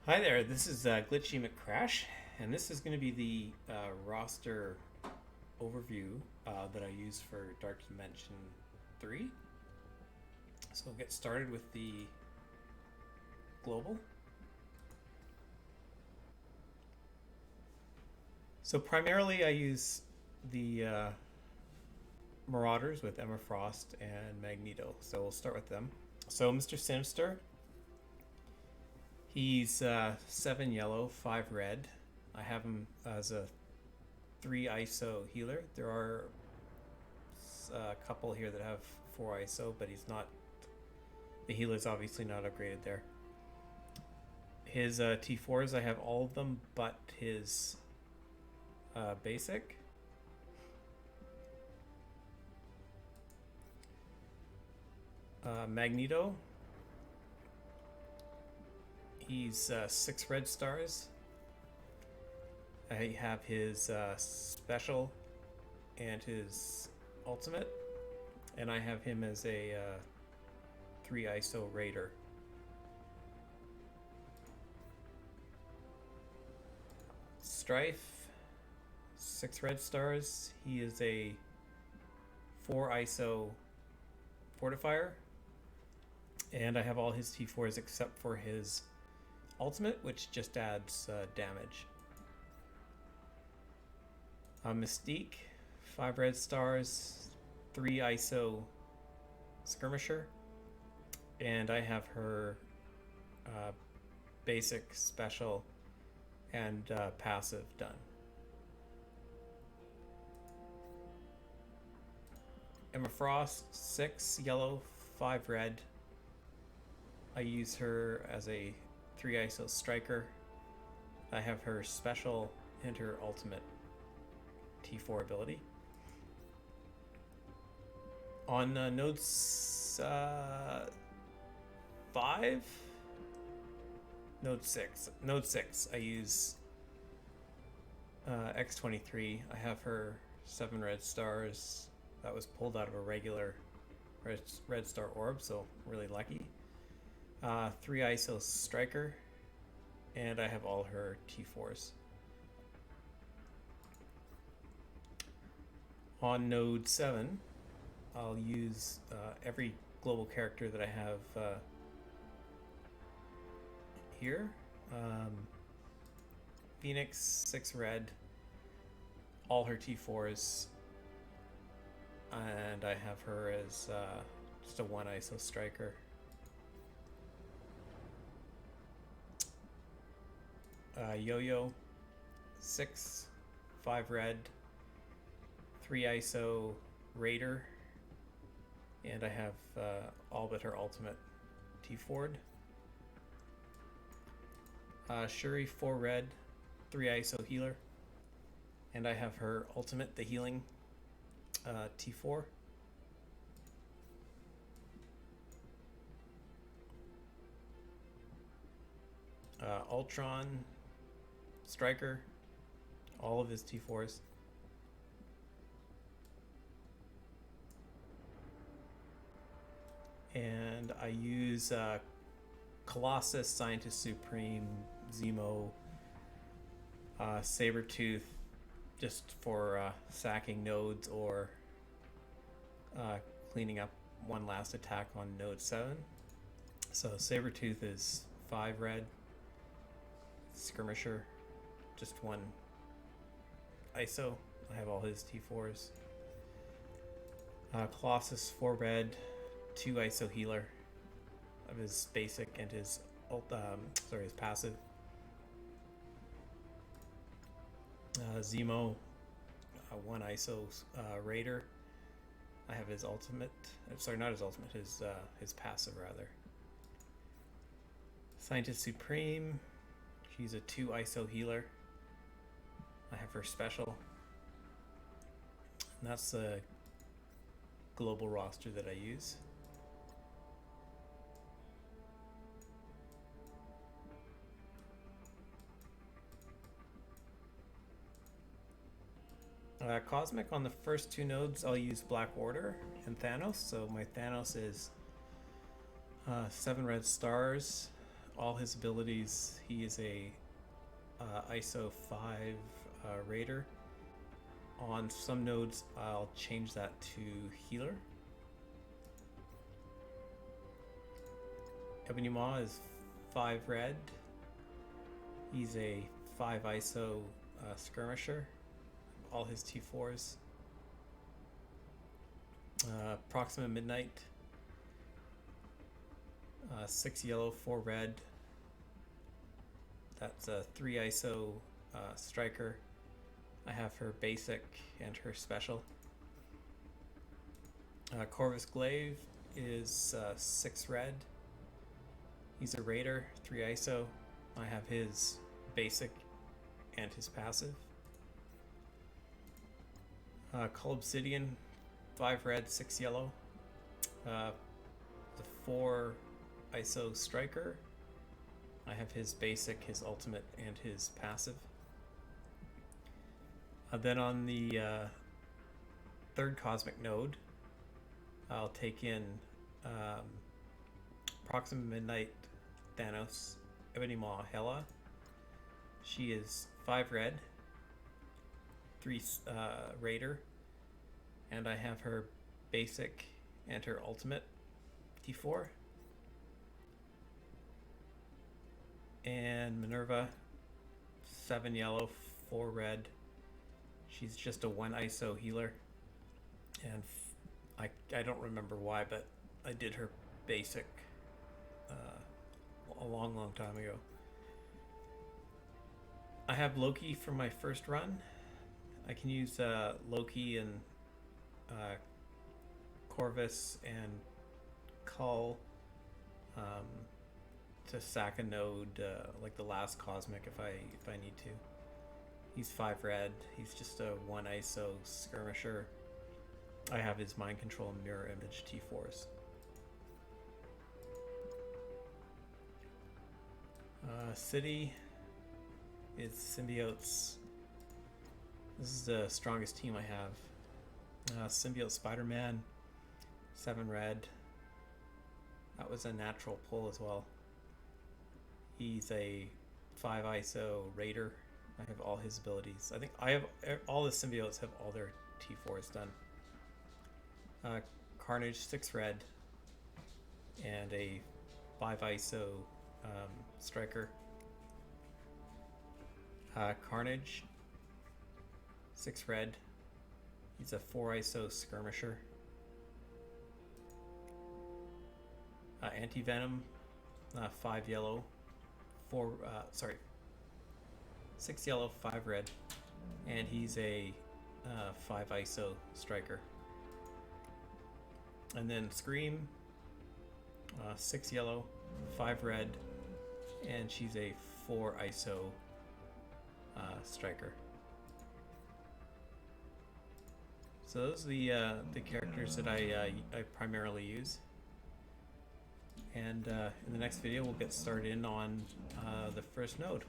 Hi there, this is Glitchy McCrash, and this is going to be the roster overview that I use for Dark Dimension 3. So we'll get started with the global. So primarily I use the Marauders with Emma Frost and Magneto. So we'll start with them. So Mr. Sinister, he's 7 yellow, 5 red. I have him as a 3 ISO healer. There are a couple here that have 4 ISO, but he's not. The healer's obviously not upgraded there. His T4s, I have all of them but his basic. Magneto, he's 6 red stars. I have his special and his ultimate, and I have him as a 3 ISO raider. Strife, 6 red stars. He is a 4 ISO fortifier, and I have all his T4s except for his ultimate, which just adds damage. Mystique, 5 red stars, 3 ISO skirmisher, and I have her basic, special, and passive done. Emma Frost, 6 yellow, 5 red. I use her as a 3 ISO striker. I have her special and her ultimate T4 ability. On node 5? Node 6, I use X23. I have her 7 red stars. That was pulled out of a regular red star orb, so really lucky. 3 ISO striker, and I have all her T4s. On node 7, I'll use every global character that I have here. Phoenix, 6 red, all her T4s, and I have her as just a 1 ISO striker. Yo-Yo, 6, 5 red, 3 ISO raider, and I have all but her ultimate T4'd. Shuri, 4 red, 3 ISO healer, and I have her ultimate, the healing T4. Ultron, striker, all of his T4s. And I use Colossus, Scientist Supreme, Zemo, Sabretooth, just for sacking nodes or cleaning up one last attack on node 7. So Sabretooth is 5 red, skirmisher, just 1 ISO. I have all his T4s. Colossus, 4 red, 2 ISO healer of his basic and his his passive. Zemo, 1 ISO raider. I have his ultimate. Sorry, not his ultimate. His passive rather. Scientist Supreme. She's a 2 ISO healer. I have her special. And that's the global roster that I use. Cosmic, on the first 2 nodes, I'll use Black Order and Thanos. So my Thanos is 7 red stars, all his abilities, he is a ISO 5 raider. On some nodes, I'll change that to healer. Ebony Maw is 5 red. He's a 5 ISO skirmisher. All his T4s. Proxima Midnight. 6 yellow, 4 red. That's a 3 ISO striker. I have her basic and her special. Corvus Glaive is 6 red. He's a raider, 3 ISO. I have his basic and his passive. Cull Obsidian, 5 red, 6 yellow. The 4 ISO striker. I have his basic, his ultimate, and his passive. Then on the third cosmic node, I'll take in Proxima Midnight, Thanos, Ebony Maw, Hela. She is 5 red, 3 raider, and I have her basic and her ultimate T4. And Minerva, 7 yellow, 4 red. She's just a 1 ISO healer. And I don't remember why, but I did her basic a long time ago. I have Loki for my first run. I can use Loki and Corvus and Cull to sack a node like the last cosmic if I need to. He's 5 red. He's just a 1 ISO skirmisher. I have his mind control and mirror image T4s. City is symbiotes. This is the strongest team I have. Symbiote Spider-Man, 7 red. That was a natural pull as well. He's a 5 ISO raider. I have all his abilities. I think I have all the symbiotes have all their T4s done. Carnage, 6 red, and a 5 ISO striker. Carnage, 6 red. He's a 4 ISO skirmisher. Anti-Venom, 5 yellow, 6 yellow, 5 red, and he's a 5 ISO striker. And then Scream, 6 yellow, 5 red, and she's a 4 ISO striker. So those are the characters that I primarily use. And in the next video, we'll get started in on the first node.